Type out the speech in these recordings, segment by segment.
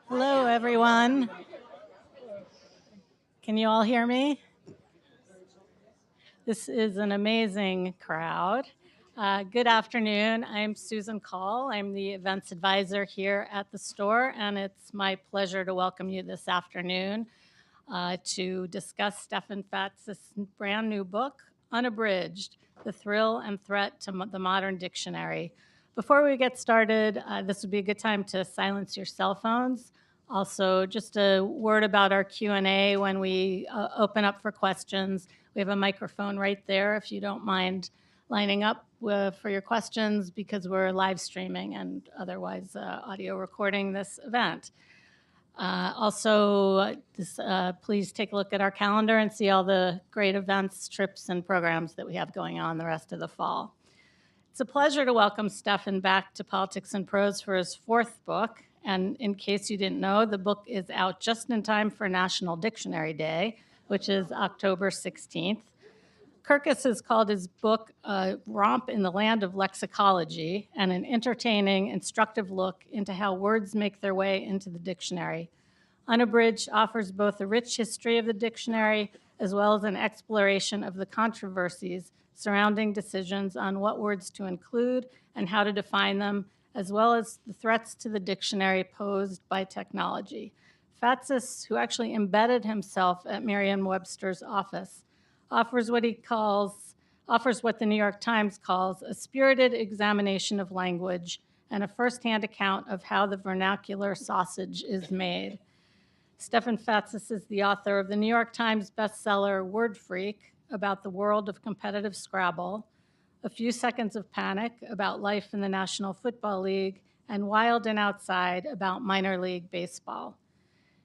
Hello, everyone. Can you all hear me? This is an amazing crowd. Good afternoon. I'm Susan Call. I'm the events advisor here at the store, and it's my pleasure to welcome you this afternoon to discuss Stefan Fatsis' brand new book, Unabridged, The Thrill and Threat to the Modern Dictionary. Before we get started, this would be a good time to silence your cell phones. Also, just a word about our Q&A when we open up for questions. We have a microphone right there if you don't mind lining up for your questions, because we're live streaming and otherwise audio recording this event. Please take a look at our calendar and see all the great events, trips, and programs that we have going on the rest of the fall. It's a pleasure to welcome Stefan back to Politics and Prose for his fourth book. And in case you didn't know, the book is out just in time for National Dictionary Day, which is October 16th. Kirkus has called his book a romp in the land of lexicology and an entertaining, instructive look into how words make their way into the dictionary. Unabridged offers both a rich history of the dictionary as well as an exploration of the controversies surrounding decisions on what words to include and how to define them, as well as the threats to the dictionary posed by technology. Fatsis, who actually embedded himself at Merriam-Webster's office, offers what the New York Times calls a spirited examination of language and a firsthand account of how the vernacular sausage is made. Stefan Fatsis is the author of the New York Times bestseller Word Freak, about the world of competitive Scrabble, A Few Seconds of Panic, about life in the National Football League, and Wild and Outside, about minor league baseball.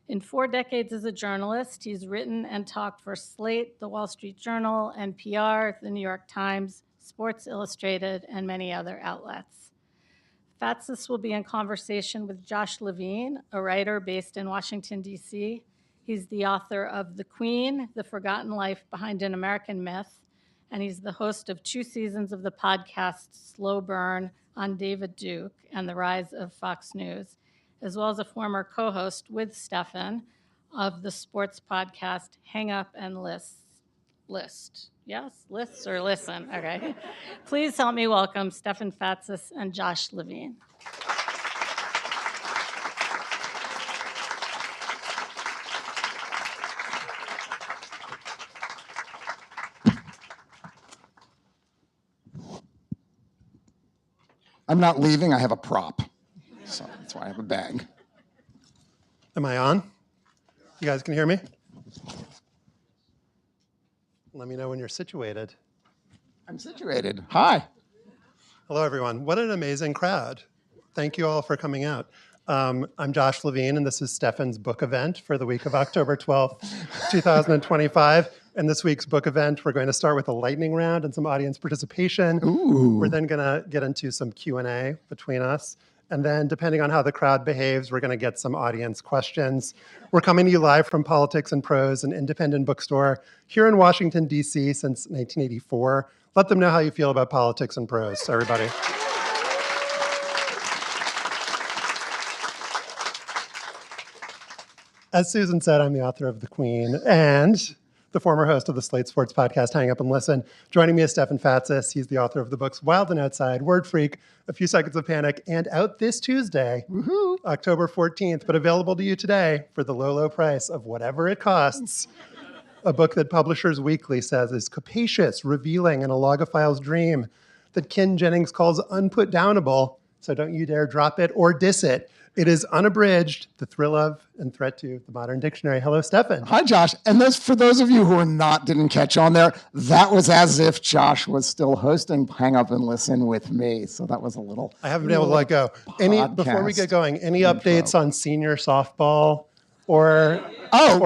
In 4 decades as a journalist, he's written and talked for Slate, The Wall Street Journal, NPR, The New York Times, Sports Illustrated, and many other outlets. Fatsis will be in conversation with Josh Levin, a writer based in Washington, D.C. He's the author of The Queen, The Forgotten Life Behind an American Myth, and he's the host of 2 seasons of the podcast Slow Burn on David Duke and the Rise of Fox News, as well as a former co-host with Stefan of the sports podcast Hang Up and List. Yes, lists or listen, okay. Please help me welcome Stefan Fatsis and Josh Levin. I'm not leaving, I have a prop. So that's why I have a bag. Am I on? You guys can hear me? Let me know when you're situated. I'm situated. Hi. Hello, everyone. What an amazing crowd. Thank you all for coming out. I'm Josh Levin, and this is Stefan's book event for the week of October 12th, 2025. And this week's book event, we're going to start with a lightning round and some audience participation. Ooh. We're then going to get into some Q&A between us. And then, depending on how the crowd behaves, we're going to get some audience questions. We're coming to you live from Politics and Prose, an independent bookstore here in Washington, D.C. since 1984. Let them know how you feel about Politics and Prose, everybody. As Susan said, I'm the author of The Queen and the former host of the Slate Sports podcast, Hang Up and Listen. Joining me is Stefan Fatsis. He's the author of the books Wild and Outside, Word Freak, A Few Seconds of Panic, and out this Tuesday, October 14th, but available to you today for the low, low price of whatever it costs. A book that Publishers Weekly says is capacious, revealing, and a logophile's dream that Ken Jennings calls unputdownable, so don't you dare drop it or diss it. It is Unabridged, The Thrill of and Threat to the Modern Dictionary. Hello, Stefan. Hi, Josh. And for those of you who didn't catch on there, that was as if Josh was still hosting Hang Up and Listen with me. So that was a little. I haven't been able to let go. Before we get going, any updates on senior softball or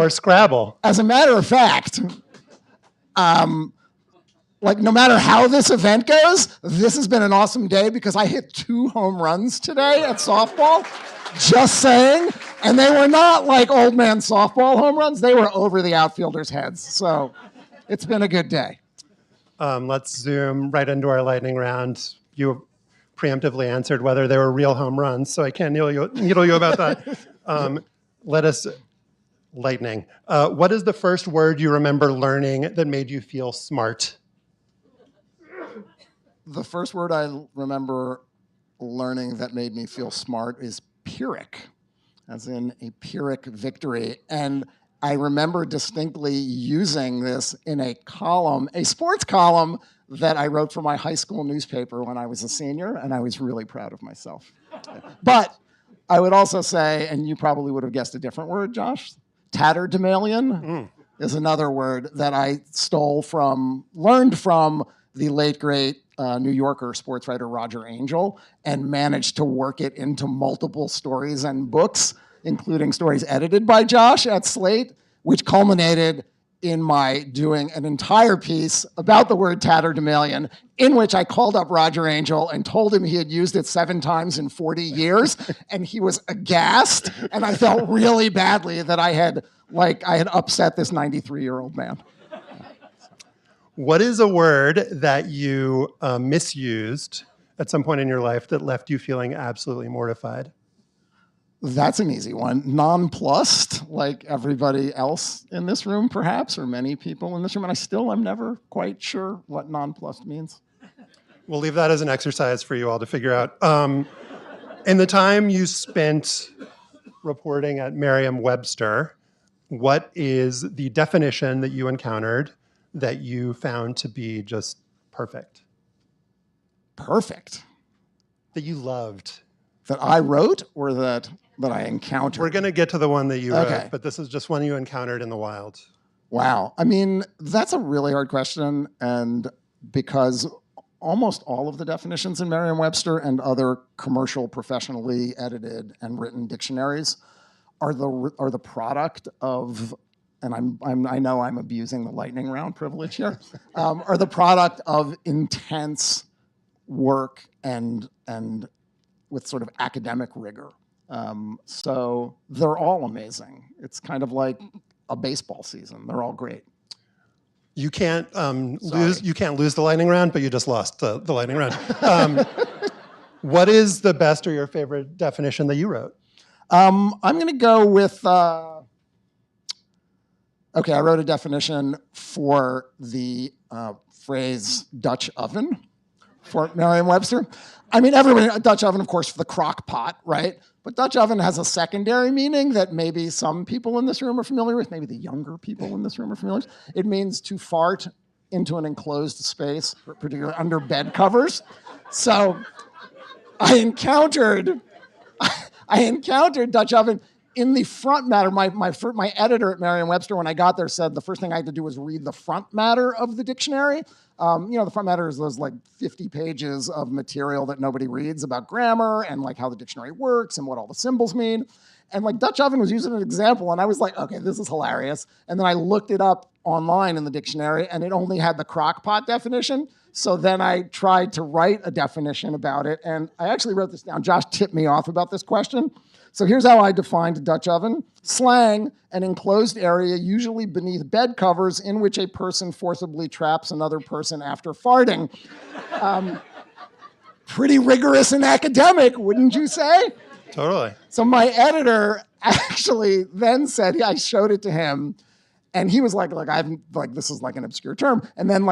Scrabble? As a matter of fact, no matter how this event goes, this has been an awesome day because I hit 2 home runs today at softball. Just saying. And they were not like old man softball home runs. They were over the outfielders' heads. So it's been a good day. Let's zoom right into our lightning round. preemptively answered whether they were real home runs, so I can't needle you about that. Lightning. What is the first word you remember learning that made you feel smart? The first word I remember learning that made me feel smart is Pyrrhic, as in a Pyrrhic victory. And I remember distinctly using this in a column, a sports column that I wrote for my high school newspaper when I was a senior, and I was really proud of myself. But I would also say, and you probably would have guessed a different word, Josh, tatterdemalion is another word that I learned from the late, great New Yorker sports writer Roger Angell, and managed to work it into multiple stories and books, including stories edited by Josh at Slate, which culminated in my doing an entire piece about the word tatterdemalion, in which I called up Roger Angell and told him he had used it 7 times in 40 years, and he was aghast, and I felt really badly that I had upset this 93-year-old man. What is a word that you misused at some point in your life that left you feeling absolutely mortified? That's an easy one. Nonplussed, like everybody else in this room, perhaps, or many people in this room. And I still am never quite sure what nonplussed means. We'll leave that as an exercise for you all to figure out. In the time you spent reporting at Merriam-Webster, what is the definition that you encountered that you found to be just perfect? Perfect? That you loved? That I wrote or that I encountered? We're going to get to the one that you wrote, but this is just one you encountered in the wild. Wow. I mean, that's a really hard question, and because almost all of the definitions in Merriam-Webster and other commercial, professionally edited and written dictionaries are the product of, and I know I'm abusing the lightning round privilege here, are the product of intense work and with sort of academic rigor. So they're all amazing. It's kind of like a baseball season. They're all great. You can't lose the lightning round, but you just lost the lightning round. What is the best or your favorite definition that you wrote? I'm going to go with, I wrote a definition for the phrase Dutch oven for Merriam-Webster. I mean, everybody, Dutch oven, of course, for the crock pot, right? But Dutch oven has a secondary meaning that maybe some people in this room are familiar with, maybe the younger people in this room are familiar with. It means to fart into an enclosed space, particularly under bed covers. So I encountered Dutch oven in the front matter. My editor at Merriam-Webster, when I got there, said the first thing I had to do was read the front matter of the dictionary. The front matter is those 50 pages of material that nobody reads about grammar and how the dictionary works and what all the symbols mean. And Dutch oven was used as an example, and I was like, okay, this is hilarious. And then I looked it up online in the dictionary, and it only had the crock pot definition. So then I tried to write a definition about it, and I actually wrote this down. Josh tipped me off about this question. So here's how I defined Dutch oven. Slang, an enclosed area, usually beneath bed covers, in which a person forcibly traps another person after farting. Pretty rigorous and academic, wouldn't you say? Totally. So my editor actually then said, I showed it to him, and he was this is an obscure term. And then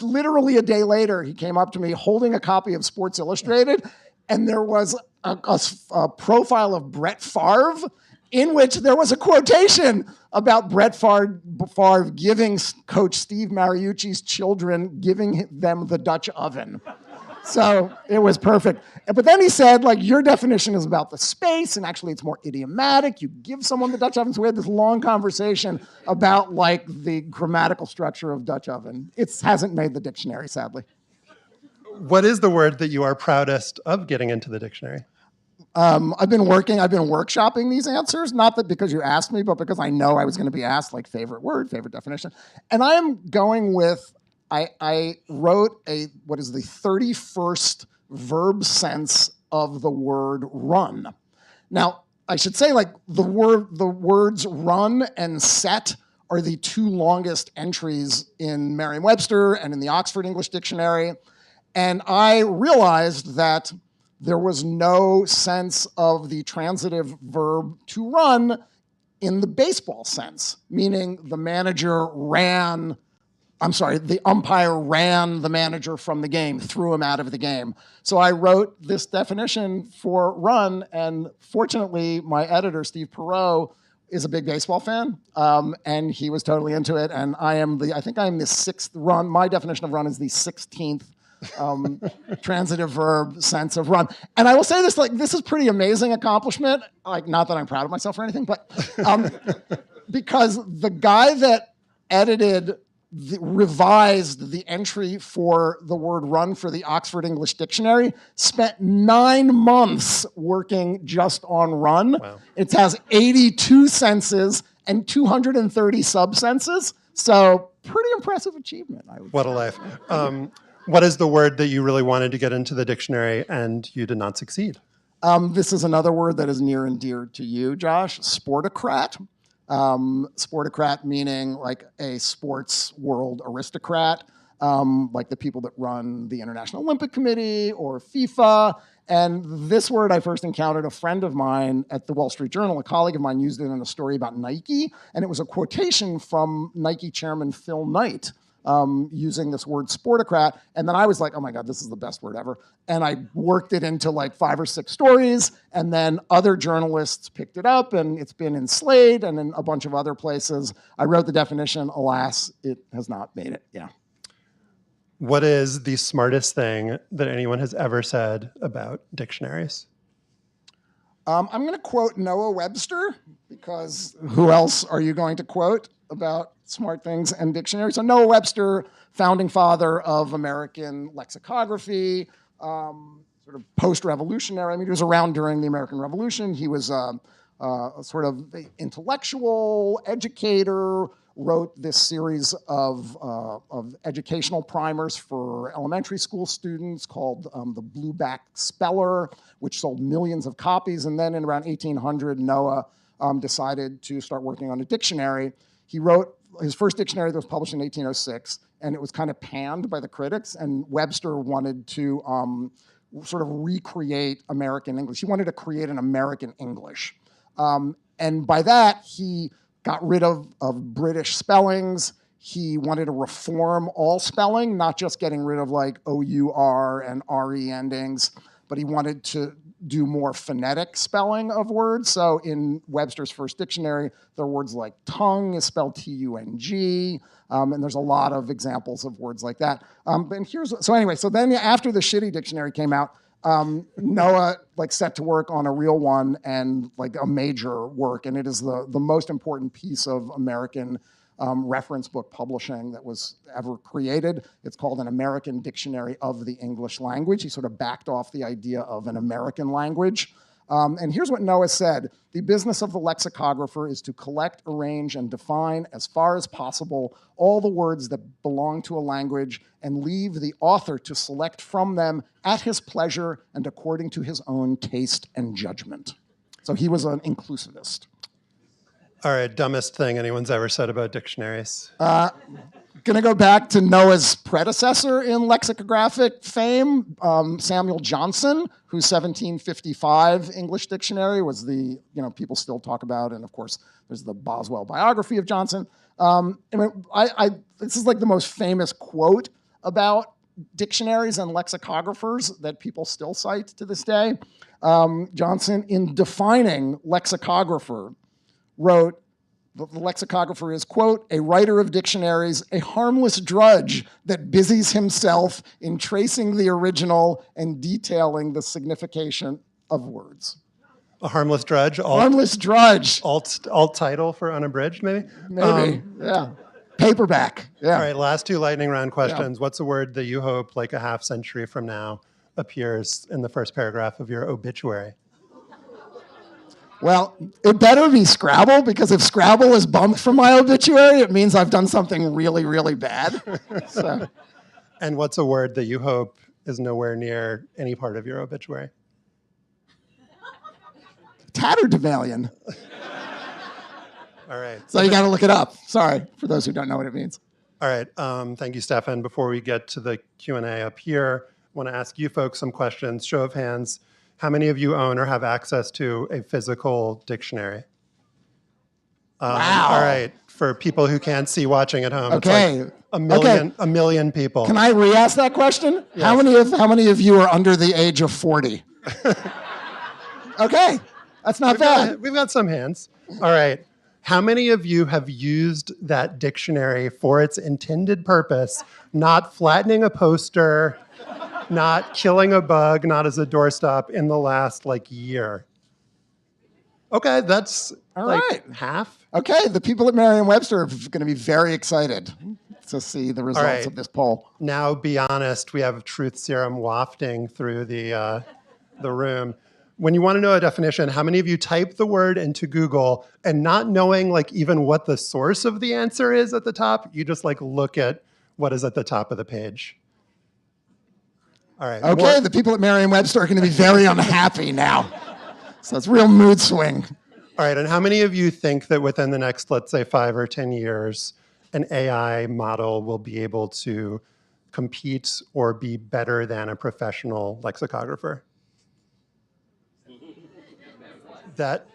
literally a day later, he came up to me holding a copy of Sports Illustrated, and there was a profile of Brett Favre in which there was a quotation about Brett Favre giving Coach Steve Mariucci's children, giving them the Dutch oven. So it was perfect. But then he said, your definition is about the space, and actually it's more idiomatic. You give someone the Dutch oven. So we had this long conversation about the grammatical structure of Dutch oven. It hasn't made the dictionary, sadly. What is the word that you are proudest of getting into the dictionary? I've been workshopping these answers, not that because you asked me, but because I know I was going to be asked favorite word, favorite definition. And I am going with, I wrote what is the 31st verb sense of the word run. Now, I should say the words run and set are the 2 longest entries in Merriam-Webster and in the Oxford English Dictionary. And I realized that there was no sense of the transitive verb to run in the baseball sense, meaning the umpire ran the manager from the game, threw him out of the game. So I wrote this definition for run, and fortunately, my editor, Steve Perot, is a big baseball fan, and he was totally into it, and I think I'm the sixth run. My definition of run is the 16th transitive verb sense of run. And I will say this, this is pretty amazing accomplishment. Not that I'm proud of myself or anything, but because the guy that revised the entry for the word run for the Oxford English Dictionary spent 9 months working just on run. Wow. It has 82 senses and 230 subsenses. So pretty impressive achievement, I would say. What a life. What is the word that you really wanted to get into the dictionary and you did not succeed? This is another word that is near and dear to you, Josh, sportocrat. Sportocrat meaning like a sports world aristocrat, like the people that run the International Olympic Committee or FIFA. And this word I first encountered, a friend of mine at the Wall Street Journal, a colleague of mine used it in a story about Nike, and it was a quotation from Nike chairman Phil Knight, using this word sportocrat. And then I was like, oh my God, this is the best word ever. And I worked it into 5 or 6 stories. And then other journalists picked it up, and it's been in Slate and in a bunch of other places. I wrote the definition. Alas, it has not made it. Yeah. What is the smartest thing that anyone has ever said about dictionaries? I'm going to quote Noah Webster, because who else are you going to quote about smart things and dictionaries? So Noah Webster, founding father of American lexicography, sort of post-revolutionary. I mean, he was around during the American Revolution. He was a sort of intellectual educator, wrote this series of educational primers for elementary school students called the Blueback Speller, which sold millions of copies. And then in around 1800, Noah decided to start working on a dictionary. He wrote his first dictionary that was published in 1806, and it was kind of panned by the critics, and Webster wanted to sort of recreate American English. He wanted to create an American English. And by that, he got rid of British spellings. He wanted to reform all spelling, not just getting rid of O-U-R and R-E endings, but he wanted to do more phonetic spelling of words. So in Webster's first dictionary, there are words like tongue is spelled T-U-N-G, and there's a lot of examples of words like that. So then after the shitty dictionary came out, Noah set to work on a real one and a major work, and it is the most important piece of American reference book publishing that was ever created. It's called An American Dictionary of the English Language. He sort of backed off the idea of an American language. And here's what Noah said: the business of the lexicographer is to collect, arrange, and define as far as possible all the words that belong to a language and leave the author to select from them at his pleasure and according to his own taste and judgment. So he was an inclusivist. All right, dumbest thing anyone's ever said about dictionaries. Going to go back to Noah's predecessor in lexicographic fame, Samuel Johnson, whose 1755 English dictionary was people still talk about, and of course there's the Boswell biography of Johnson. This is the most famous quote about dictionaries and lexicographers that people still cite to this day. Johnson, in defining lexicographer, wrote, the lexicographer is, quote, a writer of dictionaries, a harmless drudge that busies himself in tracing the original and detailing the signification of words. A harmless drudge? Harmless drudge. Alt title for Unabridged, maybe? Maybe, yeah. Paperback, yeah. All right, last 2 lightning round questions. Yeah. What's a word that you hope a half century from now appears in the first paragraph of your obituary? Well, it better be Scrabble, because if Scrabble is bumped from my obituary, it means I've done something really, really bad. So. And what's a word that you hope is nowhere near any part of your obituary? Tatterdemalion. All right. So you got to look it up. Sorry, for those who don't know what it means. All right. Thank you, Stefan. Before we get to the Q&A up here, want to ask you folks some questions. Show of hands. How many of you own or have access to a physical dictionary? Wow. All right. For people who can't see watching at home, Okay. It's like a million people. Can I re-ask that question? Yes. How many of you are under the age of 40? Okay, that's not bad. We've got some hands. All right. How many of you have used that dictionary for its intended purpose, not flattening a poster, not killing a bug, not as a doorstop in the last year? Okay, that's All right. half. Okay, the people at Merriam-Webster are going to be very excited to see the results of this poll. Now, be honest, we have truth serum wafting through the room. When you want to know a definition, how many of you type the word into Google and not knowing even what the source of the answer is at the top, you just look at what is at the top of the page? All right. Okay, the people at Merriam-Webster are going to be very unhappy now. So it's a real mood swing. All right, and how many of you think that within the next, let's say, 5 or 10 years, an AI model will be able to compete or be better than a professional lexicographer? At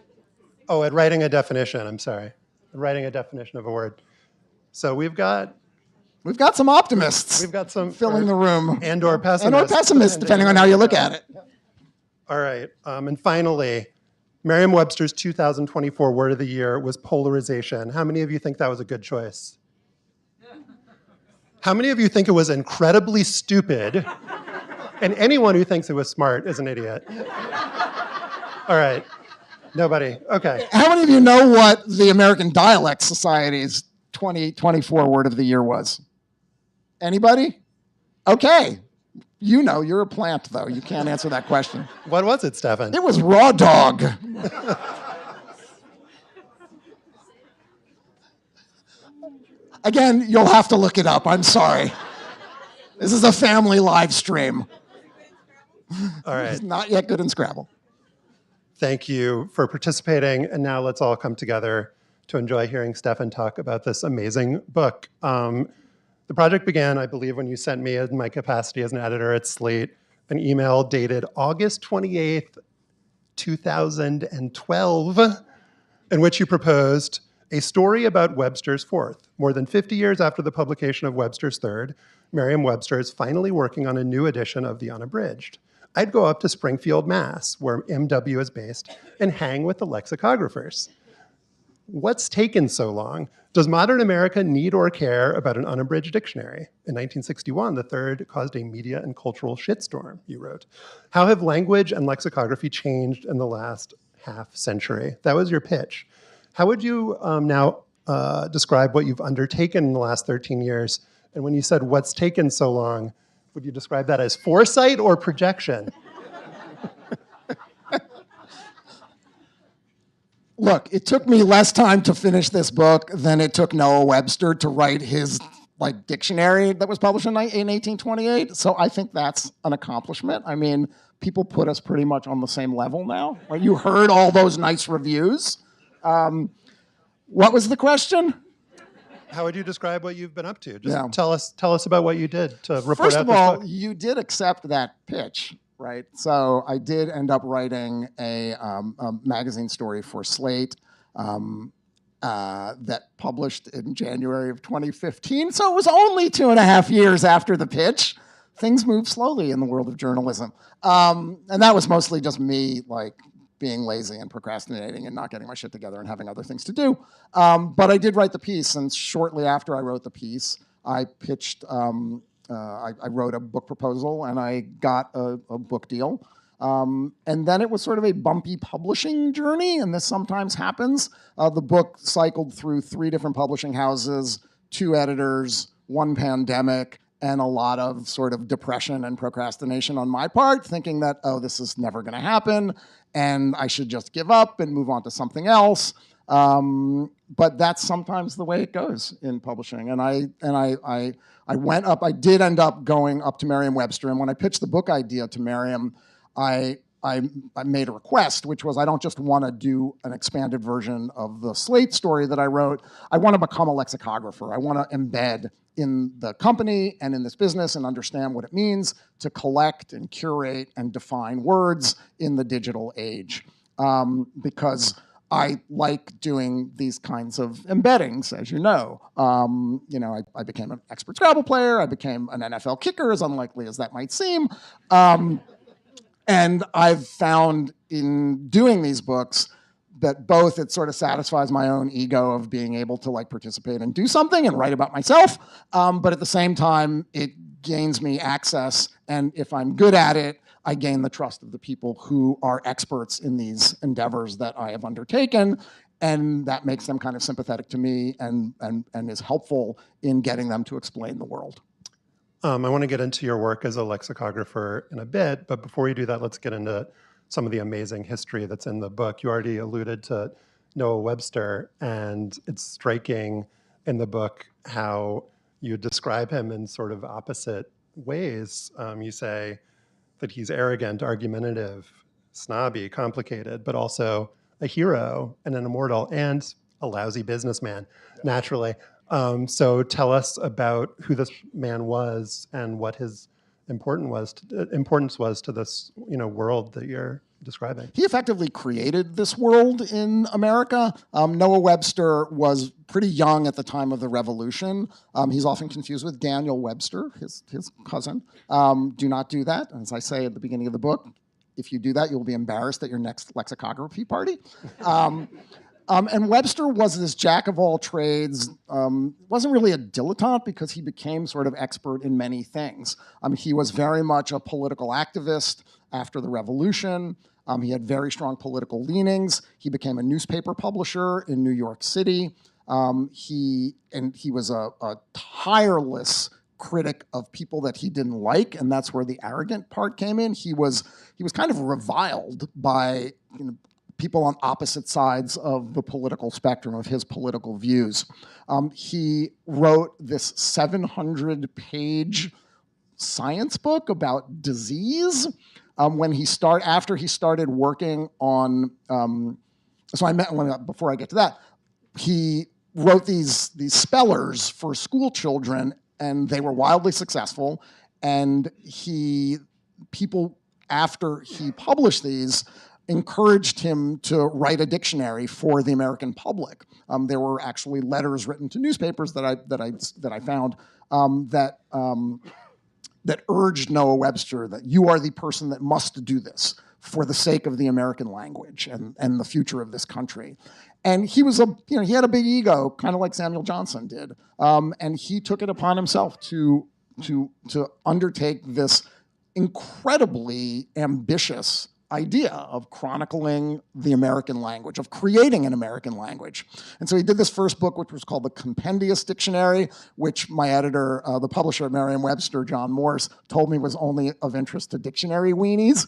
writing a definition, I'm sorry. Writing a definition of a word. So we've got some optimists. We've got some filling the room. And/or pessimists. Depending on how you look at it. All right, and finally, Merriam-Webster's 2024 word of the year was polarization. How many of you think that was a good choice? How many of you think it was incredibly stupid? And anyone who thinks it was smart is an idiot. All right. Nobody. Okay. How many of you know what the American Dialect Society's 2024 word of the year was? Anybody? Okay. You know, you're a plant, though. You can't answer that question. What was it, Stefan? It was raw dog. Again, you'll have to look it up. I'm sorry. This is a family live stream. All right. It's not yet good in Scrabble. Thank you for participating. And now let's all come together to enjoy hearing Stefan talk about this amazing book. The project began, I believe, when you sent me in my capacity as an editor at Slate an email dated August 28th, 2012, in which you proposed a story about Webster's Fourth. More than 50 years after the publication of Webster's Third, Merriam-Webster is finally working on a new edition of the Unabridged. I'd go up to Springfield, Mass., where MW is based, and hang with the lexicographers. What's taken so long? Does modern America need or care about an unabridged dictionary? In 1961, the Third caused a media and cultural shitstorm, you wrote. How have language and lexicography changed in the last half century? That was your pitch. How would you now describe what you've undertaken in the last 13 years? And when you said, what's taken so long, would you describe that as foresight or projection? Look, it took me less time to finish this book than it took Noah Webster to write his dictionary that was published in 1828. So I think that's an accomplishment. I mean, people put us pretty much on the same level now. Right? You heard all those nice reviews. What was the question? How would you describe what you've been up to? Just tell us about what you did to report out this book. First of all, you did accept that pitch, right? So I did end up writing a magazine story for Slate that published in January of 2015. So it was only 2.5 years after the pitch. Things move slowly in the world of journalism. And that was mostly just me, being lazy and procrastinating and not getting my shit together and having other things to do. But I did write the piece, and shortly after I wrote the piece, I pitched, I wrote a book proposal, and I got a book deal. And then it was sort of a bumpy publishing journey, and this sometimes happens. The book cycled through 3 different publishing houses, 2 editors, 1 pandemic, and a lot of sort of depression and procrastination on my part, thinking that, this is never going to happen, and I should just give up and move on to something else. But that's sometimes the way it goes in publishing. And I went up. I did end up going up to Merriam-Webster, and when I pitched the book idea to Merriam, I made a request, which was I don't just want to do an expanded version of the Slate story that I wrote. I want to become a lexicographer. I want to embed in the company and in this business and understand what it means to collect and curate and define words in the digital age. Because I like doing these kinds of embeddings, as you know. I became an expert Scrabble player. I became an NFL kicker, as unlikely as that might seem. And I've found in doing these books that both it sort of satisfies my own ego of being able to like participate and do something and write about myself, but at the same time, it gains me access. And if I'm good at it, I gain the trust of the people who are experts in these endeavors that I have undertaken. And that makes them kind of sympathetic to me and is helpful in getting them to explain the world. I want to get into your work as a lexicographer in a bit, but before you do that, let's get into some of the amazing history that's in the book. You already alluded to Noah Webster, and it's striking in the book how you describe him in sort of opposite ways. You say that he's arrogant, argumentative, snobby, complicated, but also a hero and an immortal and a lousy businessman, naturally. So tell us about who this man was and what his importance was to this, world that you're describing. He effectively created this world in America. Noah Webster was pretty young at the time of the Revolution. He's often confused with Daniel Webster, his cousin. Do not do that. As I say at the beginning of the book, if you do that, you'll be embarrassed at your next lexicography party. And Webster was this jack of all trades, wasn't really a dilettante because he became sort of expert in many things. He was very much a political activist after the Revolution. He had very strong political leanings. He became a newspaper publisher in New York City. He was a tireless critic of people that he didn't like, and that's where the arrogant part came in. He was kind of reviled by people on opposite sides of the political spectrum of his political views. He wrote this 700-page science book about disease after he started working on. Before I get to that, he wrote these spellers for school children, and they were wildly successful. And people after he published these encouraged him to write a dictionary for the American public. There were actually letters written to newspapers that I found that urged Noah Webster that you are the person that must do this for the sake of the American language and the future of this country. And he was he had a big ego, kind of like Samuel Johnson did, and he took it upon himself to undertake this incredibly ambitious idea of chronicling the American language, of creating an American language. And so he did this first book, which was called the Compendious Dictionary, which my editor, the publisher at Merriam-Webster, John Morse, told me was only of interest to dictionary weenies.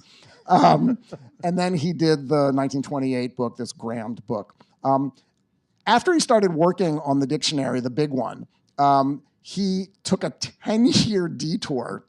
And then he did the 1928 book, this grand book. After he started working on the dictionary, the big one, he took a 10-year detour.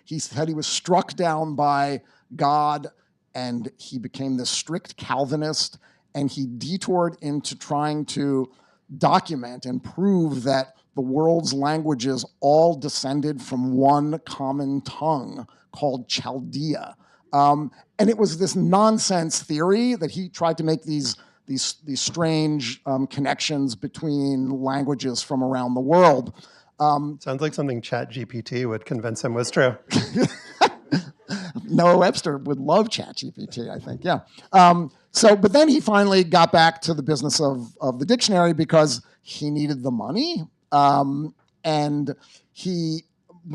He said he was struck down by God, and he became this strict Calvinist, and he detoured into trying to document and prove that the world's languages all descended from one common tongue called Chaldea. And it was this nonsense theory that he tried to make these strange connections between languages from around the world. Sounds like something ChatGPT would convince him was true. Noah Webster would love ChatGPT, I think, yeah. But then he finally got back to the business of the dictionary because he needed the money. And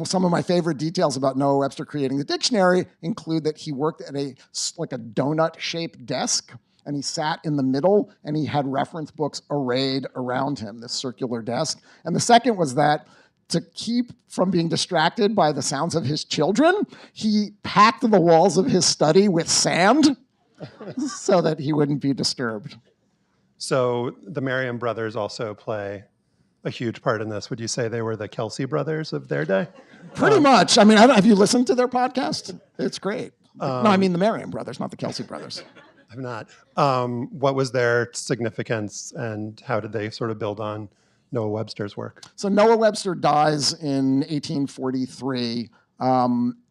some of my favorite details about Noah Webster creating the dictionary include that he worked at a donut-shaped desk, and he sat in the middle, and he had reference books arrayed around him, this circular desk. And the second was that to keep from being distracted by the sounds of his children, he packed the walls of his study with sand so that he wouldn't be disturbed. So the Merriam brothers also play a huge part in this. Would you say they were the Kelsey brothers of their day? Pretty much. I mean, have you listened to their podcast? It's great. No, I mean the Merriam brothers, not the Kelsey brothers. I've not. What was their significance, and how did they sort of build on Noah Webster's work? So Noah Webster dies in 1843,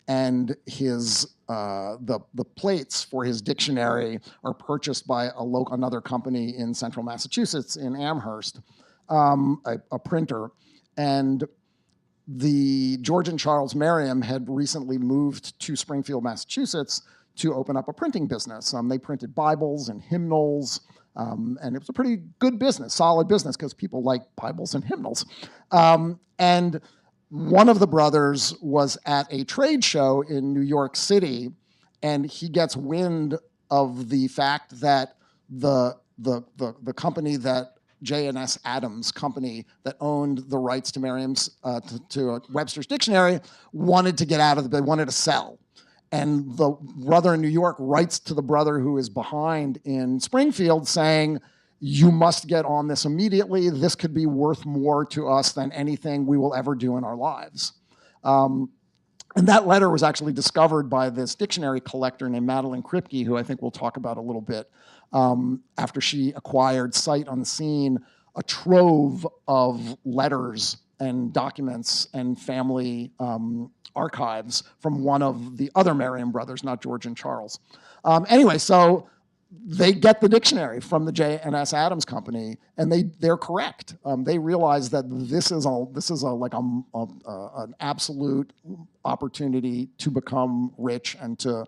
and his the plates for his dictionary are purchased by another company in central Massachusetts, in Amherst, a printer, and the George and Charles Merriam had recently moved to Springfield, Massachusetts, to open up a printing business. They printed Bibles and hymnals, and it was a pretty good business, solid business, because people like Bibles and hymnals. And one of the brothers was at a trade show in New York City, and he gets wind of the fact that the company that J&S Adams company that owned the rights to Merriam's to Webster's dictionary wanted to get out of they wanted to sell. And the brother in New York writes to the brother who is behind in Springfield saying, you must get on this immediately. This could be worth more to us than anything we will ever do in our lives. And that letter was actually discovered by this dictionary collector named Meline Kripke, who I think we'll talk about a little bit, after she acquired sight unseen a trove of letters and documents and family archives from one of the other Merriam brothers, not George and Charles. Anyway, so they get the dictionary from the J&S Adams company, and they're correct. They realize that this is an absolute opportunity to become rich and to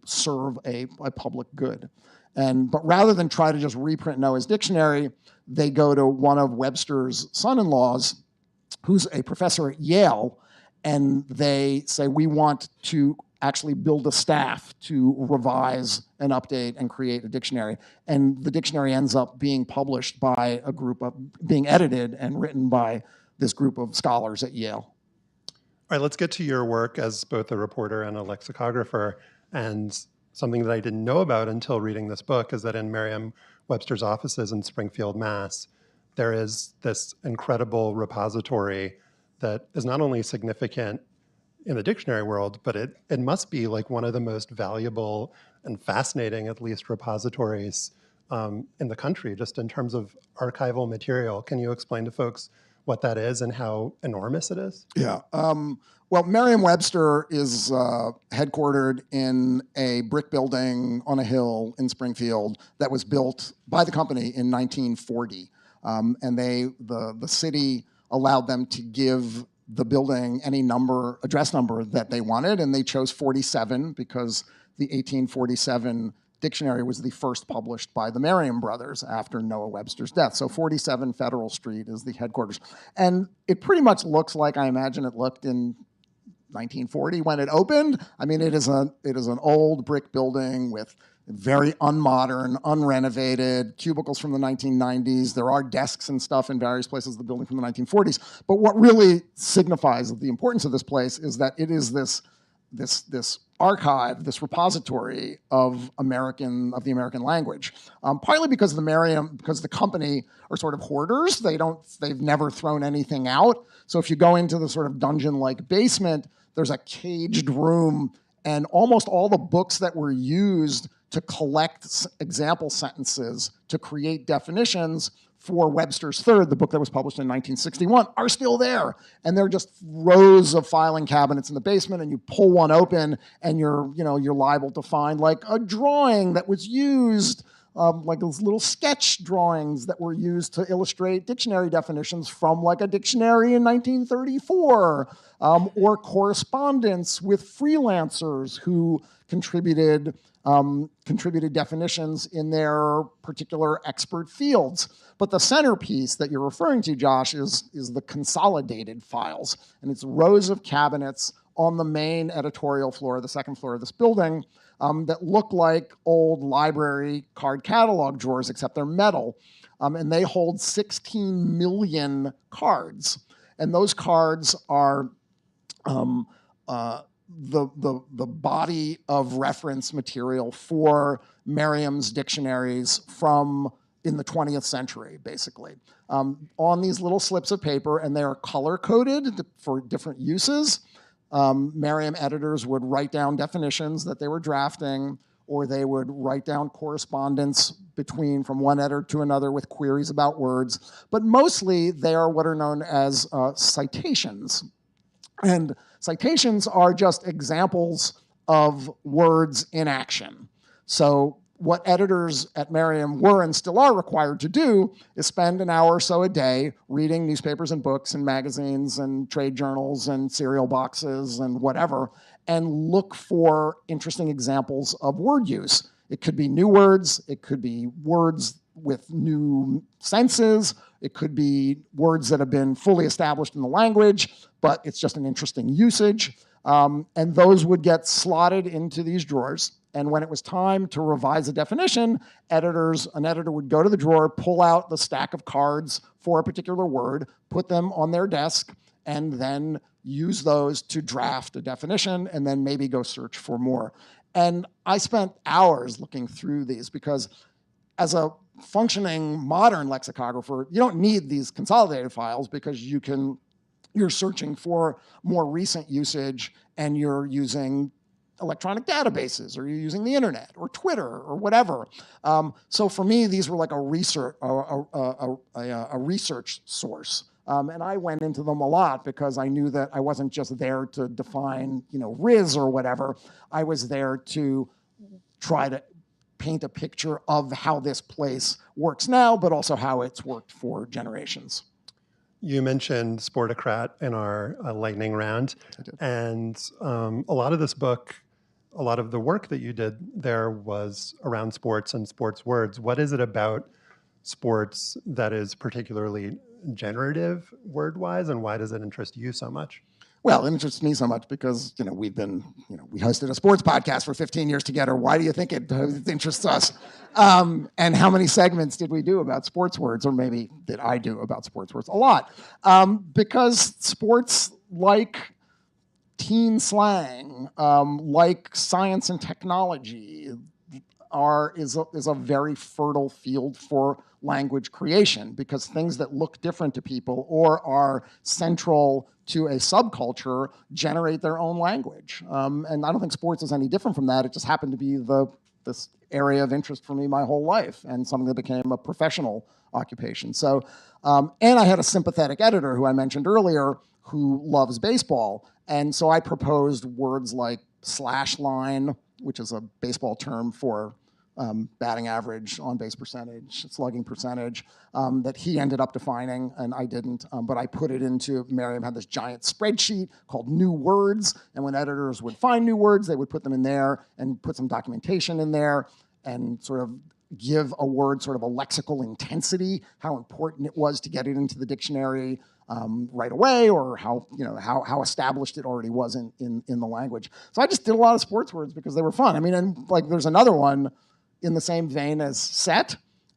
serve a public good. But rather than try to just reprint Noah's dictionary, they go to one of Webster's son-in-laws, who's a professor at Yale, and they say, we want to actually build a staff to revise and update and create a dictionary. And the dictionary ends up being published by being edited and written by this group of scholars at Yale. All right, let's get to your work as both a reporter and a lexicographer. And something that I didn't know about until reading this book is that in Merriam-Webster's offices in Springfield, Mass., there is this incredible repository that is not only significant in the dictionary world, but it must be like one of the most valuable and fascinating, at least, repositories in the country, just in terms of archival material. Can you explain to folks what that is and how enormous it is? Yeah. Well, Merriam-Webster is headquartered in a brick building on a hill in Springfield that was built by the company in 1940. And the city allowed them to give the building any address number that they wanted, and they chose 47 because the 1847 dictionary was the first published by the Merriam brothers after Noah Webster's death. So 47 Federal Street is the headquarters. And it pretty much looks like I imagine it looked in 1940 when it opened. I mean, it is an old brick building with very unmodern, unrenovated, cubicles from the 1990s. There are desks and stuff in various places of the building from the 1940s. But what really signifies the importance of this place is that it is this archive, this repository of the American language. Partly because the company are sort of hoarders. They've never thrown anything out. So if you go into the sort of dungeon-like basement, there's a caged room, and almost all the books that were used to collect example sentences to create definitions for Webster's Third, the book that was published in 1961, are still there. And they're just rows of filing cabinets in the basement, and you pull one open and you're liable to find like a drawing that was used, like those little sketch drawings that were used to illustrate dictionary definitions from like a dictionary in 1934, or correspondence with freelancers who contributed definitions in their particular expert fields. But the centerpiece that you're referring to, Josh, is the consolidated files. And it's rows of cabinets on the main editorial floor, the second floor of this building, that look like old library card catalog drawers, except they're metal. And they hold 16 million cards. And those cards are the body of reference material for Merriam's dictionaries from in the 20th century, basically, on these little slips of paper, and they are color-coded for different uses. Merriam editors would write down definitions that they were drafting, or they would write down correspondence from one editor to another with queries about words. But mostly they are what are known as citations. And citations are just examples of words in action. So what editors at Merriam were and still are required to do is spend an hour or so a day reading newspapers and books and magazines and trade journals and cereal boxes and whatever, and look for interesting examples of word use. It could be new words, it could be words with new senses, it could be words that have been fully established in the language, but it's just an interesting usage. And those would get slotted into these drawers. And when it was time to revise a definition, an editor would go to the drawer, pull out the stack of cards for a particular word, put them on their desk, and then use those to draft a definition, and then maybe go search for more. And I spent hours looking through these because as a functioning modern lexicographer, you don't need these consolidated files because you're searching for more recent usage and you're using electronic databases, or you're using the internet or Twitter or whatever. So for me, these were like a research source. And I went into them a lot because I knew that I wasn't just there to define, rizz or whatever. I was there to try to paint a picture of how this place works now, but also how it's worked for generations. You mentioned Sportocrat in our lightning round. I did. And a lot of this book, a lot of the work that you did there was around sports and sports words. What is it about sports that is particularly generative word-wise, and why does it interest you so much? Well, it interests me so much because, we hosted a sports podcast for 15 years together. Why do you think it interests us? And how many segments did we do about sports words, or maybe did I do about sports words? A lot. Because sports, like teen slang, like science and technology, is a very fertile field for language creation, because things that look different to people or are central to a subculture generate their own language. And I don't think sports is any different from that. It just happened to be this area of interest for me my whole life, and something that became a professional occupation. So, and I had a sympathetic editor who I mentioned earlier who loves baseball. And so I proposed words like slash line, which is a baseball term for batting average, on-base percentage, slugging percentage, that he ended up defining, and I didn't. But I put it into, Merriam had this giant spreadsheet called New Words, and when editors would find new words, they would put them in there and put some documentation in there and sort of give a word sort of a lexical intensity, how important it was to get it into the dictionary right away, or how established it already was in the language. So I just did a lot of sports words because they were fun. I mean, and like there's another one in the same vein as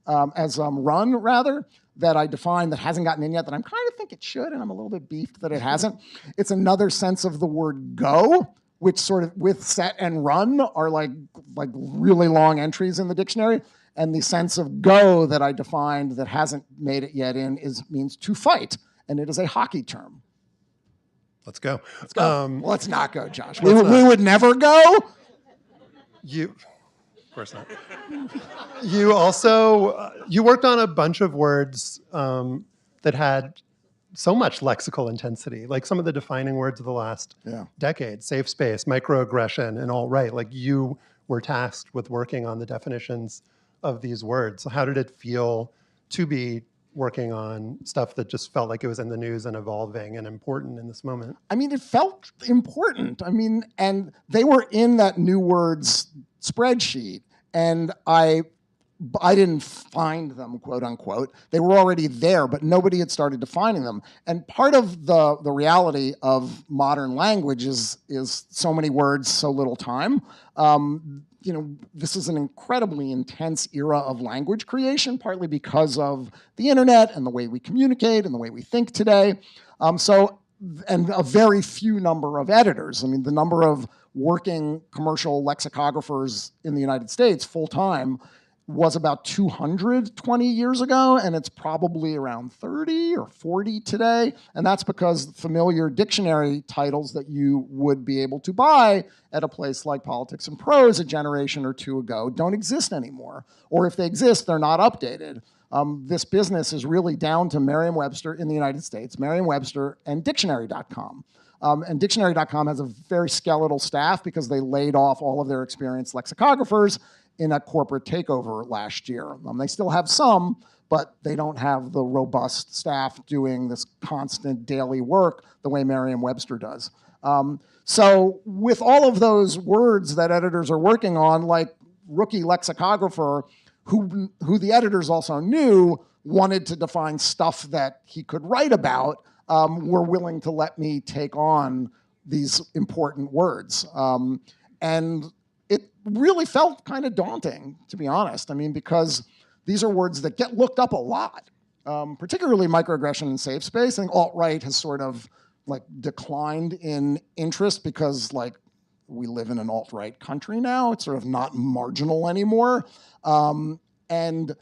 run rather, that I defined that hasn't gotten in yet, that I'm kind of think it should, and I'm a little bit beefed that it hasn't. It's another sense of the word go, which sort of with set and run are like really long entries in the dictionary. And the sense of go that I defined that hasn't made it yet means to fight, and it is a hockey term. Let's go. Let's go. Let's not go, Josh. We would never go. Of course not. You also, you worked on a bunch of words that had so much lexical intensity, like some of the defining words of the last decade: safe space, microaggression, and alt-right. Like you were tasked with working on the definitions of these words. So how did it feel to be working on stuff that just felt like it was in the news and evolving and important in this moment? I mean, it felt important. I mean, and they were in that New Words spreadsheet, and I didn't find them, quote unquote. They were already there, but nobody had started defining them. And part of the reality of modern language is so many words, so little time. This is an incredibly intense era of language creation, partly because of the internet and the way we communicate and the way we think today. And a very few number of editors. I mean, the number of working commercial lexicographers in the United States full-time was about 220 years ago, and it's probably around 30 or 40 today. And that's because familiar dictionary titles that you would be able to buy at a place like Politics and Prose a generation or two ago don't exist anymore. Or if they exist, they're not updated. This business is really down to Merriam-Webster in the United States, Merriam-Webster, and dictionary.com. And dictionary.com has a very skeletal staff because they laid off all of their experienced lexicographers in a corporate takeover last year. They still have some, but they don't have the robust staff doing this constant daily work the way Merriam-Webster does. So with all of those words that editors are working on, like rookie lexicographer, who the editors also knew wanted to define stuff that he could write about, were willing to let me take on these important words. And it really felt kind of daunting, to be honest. I mean, because these are words that get looked up a lot, particularly microaggression and safe space. I think alt-right has sort of like declined in interest because like we live in an alt-right country now. It's sort of not marginal anymore. And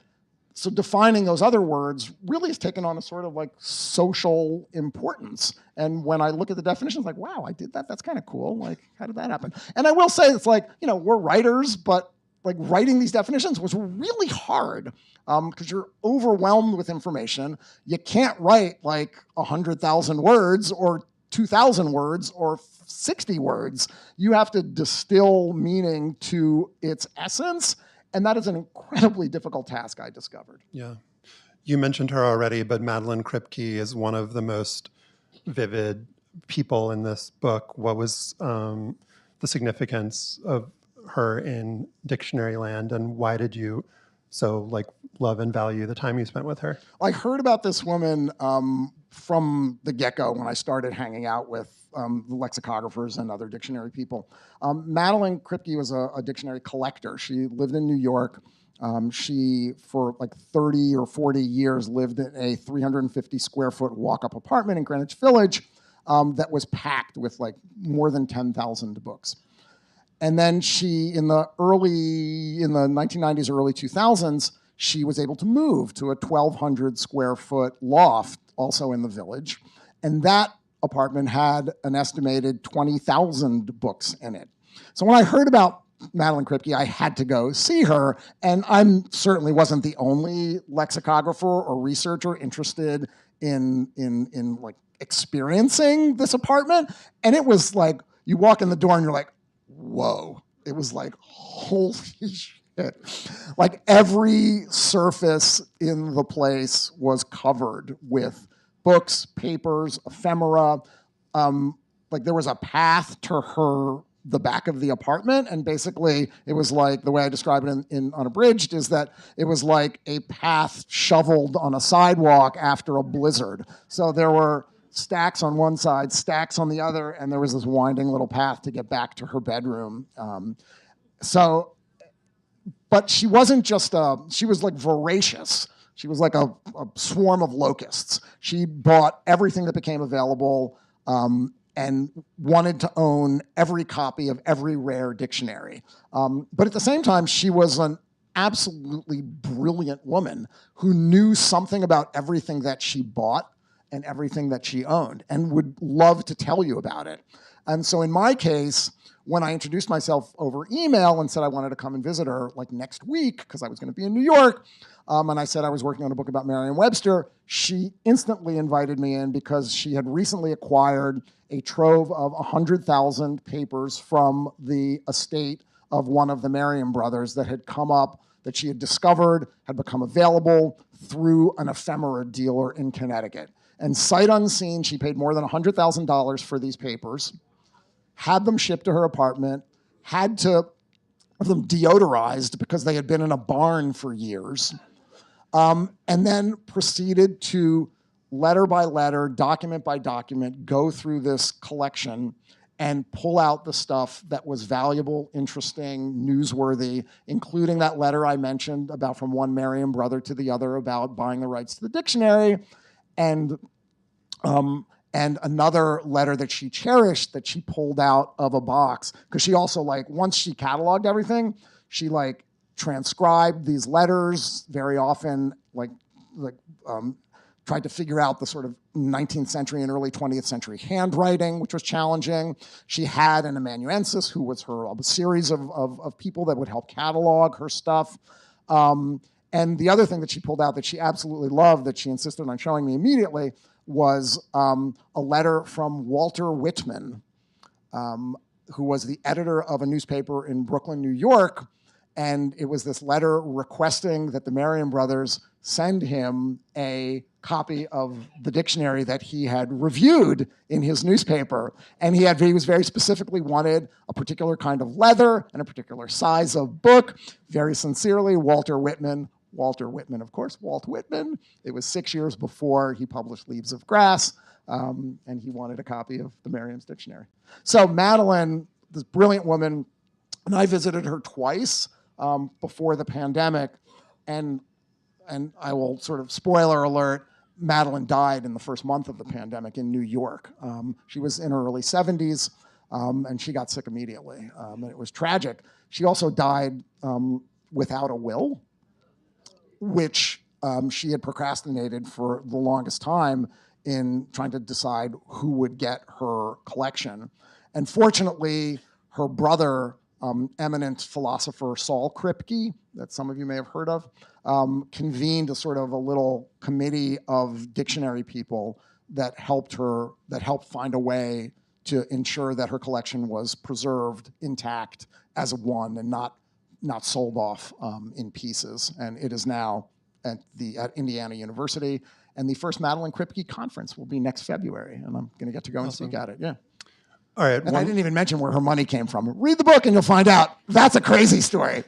so defining those other words really has taken on a sort of like social importance. And when I look at the definitions, like, wow, I did that. That's kind of cool. Like, how did that happen? And I will say it's like, you know, we're writers, but like writing these definitions was really hard because you're overwhelmed with information. You can't write like 100,000 words or 2,000 words or 60 words. You have to distill meaning to its essence. And that is an incredibly difficult task, I discovered. Yeah. You mentioned her already, but Meline Kripke is one of the most vivid people in this book. What was the significance of her in dictionary land, and why did you so like love and value the time you spent with her? I heard about this woman from the get-go when I started hanging out with the lexicographers and other dictionary people. Meline Kripke was a dictionary collector. She lived in New York. She, for like 30 or 40 years, lived in a 350 square foot walk-up apartment in Greenwich Village that was packed with like more than 10,000 books. And then she, in the 1990s, early 2000s, she was able to move to a 1,200 square foot loft, also in the Village. And that apartment had an estimated 20,000 books in it. So when I heard about Meline Kripke, I had to go see her, and I certainly wasn't the only lexicographer or researcher interested in like experiencing this apartment. And it was like, you walk in the door and you're like, whoa. It was like, holy shit. Like every surface in the place was covered with books, papers, ephemera. Like there was a path to the back of the apartment, and basically it was like, the way I describe it in Unabridged is that it was like a path shoveled on a sidewalk after a blizzard. So there were stacks on one side, stacks on the other, and there was this winding little path to get back to her bedroom. But she wasn't just she was like voracious. She was like a swarm of locusts. She bought everything that became available and wanted to own every copy of every rare dictionary. But at the same time, she was an absolutely brilliant woman who knew something about everything that she bought and everything that she owned and would love to tell you about it. And so in my case, when I introduced myself over email and said I wanted to come and visit her like next week because I was going to be in New York, and I said I was working on a book about Merriam-Webster, she instantly invited me in because she had recently acquired a trove of 100,000 papers from the estate of one of the Merriam brothers that had come up, that she had discovered, had become available through an ephemera dealer in Connecticut. And sight unseen, she paid more than $100,000 for these papers, had them shipped to her apartment, had to have them deodorized because they had been in a barn for years, and then proceeded to letter by letter, document by document, go through this collection and pull out the stuff that was valuable, interesting, newsworthy, including that letter I mentioned about from one Merriam brother to the other about buying the rights to the dictionary, and another letter that she cherished that she pulled out of a box, because she also, like, once she cataloged everything, she, like, transcribed these letters, very often tried to figure out the sort of 19th century and early 20th century handwriting, which was challenging. She had an amanuensis who was her a series of people that would help catalog her stuff. And the other thing that she pulled out that she absolutely loved, that she insisted on showing me immediately, was a letter from Walter Whitman, who was the editor of a newspaper in Brooklyn, New York. And it was this letter requesting that the Merriam brothers send him a copy of the dictionary that he had reviewed in his newspaper. And he was very specifically wanted a particular kind of leather and a particular size of book. Very sincerely, Walter Whitman. Walter Whitman, of course, Walt Whitman. It was 6 years before he published Leaves of Grass, and he wanted a copy of the Merriam's dictionary. So Meline, this brilliant woman, and I visited her twice before the pandemic, and I will sort of, spoiler alert, Meline died in the first month of the pandemic in New York. She was in her early 70s, and she got sick immediately, and it was tragic. She also died without a will, which she had procrastinated for the longest time in trying to decide who would get her collection. And fortunately, her brother, eminent philosopher Saul Kripke, that some of you may have heard of, convened a sort of a little committee of dictionary people that helped find a way to ensure that her collection was preserved intact as one and not sold off in pieces. And it is now at Indiana University. And the first Meline Kripke conference will be next February. And I'm going to get to go and speak at it. Yeah. All right. And I didn't even mention where her money came from. Read the book and you'll find out. That's a crazy story.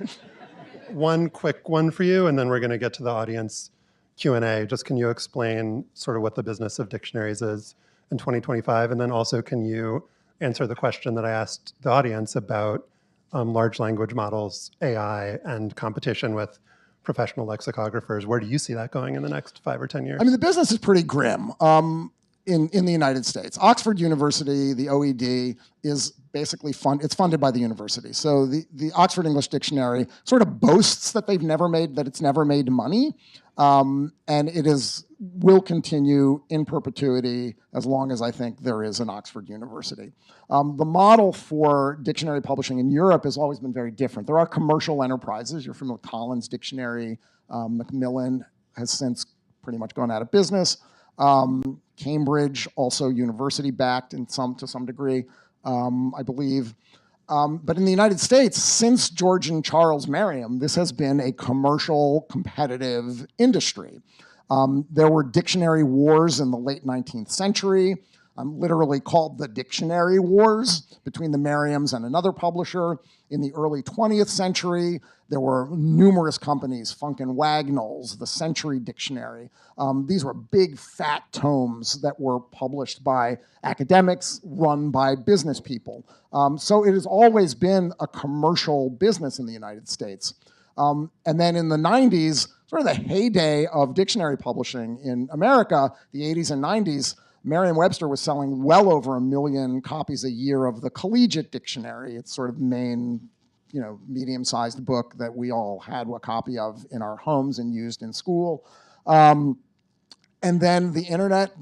One quick one for you, and then we're going to get to the audience Q&A. Just can you explain sort of what the business of dictionaries is in 2025? And then also, can you answer the question that I asked the audience about large language models, AI, and competition with professional lexicographers? Where do you see that going in the next 5 or 10 years? I mean, the business is pretty grim in the United States. Oxford University, the OED, is basically funded by the university. So the Oxford English Dictionary sort of boasts that it's never made money, and it will continue in perpetuity as long as I think there is an Oxford University. The model for dictionary publishing in Europe has always been very different. There are commercial enterprises. You're familiar with Collins Dictionary. Macmillan has since pretty much gone out of business. Cambridge, also university-backed to some degree, I believe. But in the United States, since George and Charles Merriam, this has been a commercial, competitive industry. There were dictionary wars in the late 19th century, literally called the Dictionary Wars between the Merriams and another publisher. In the early 20th century, there were numerous companies, Funk and Wagnalls, the Century Dictionary. These were big, fat tomes that were published by academics, run by business people. So it has always been a commercial business in the United States. And then in the 90s, sort of the heyday of dictionary publishing in America, the 80s and 90s, Merriam-Webster was selling well over 1 million copies a year of the collegiate dictionary. It's sort of main, medium-sized book that we all had a copy of in our homes and used in school. And then the internet,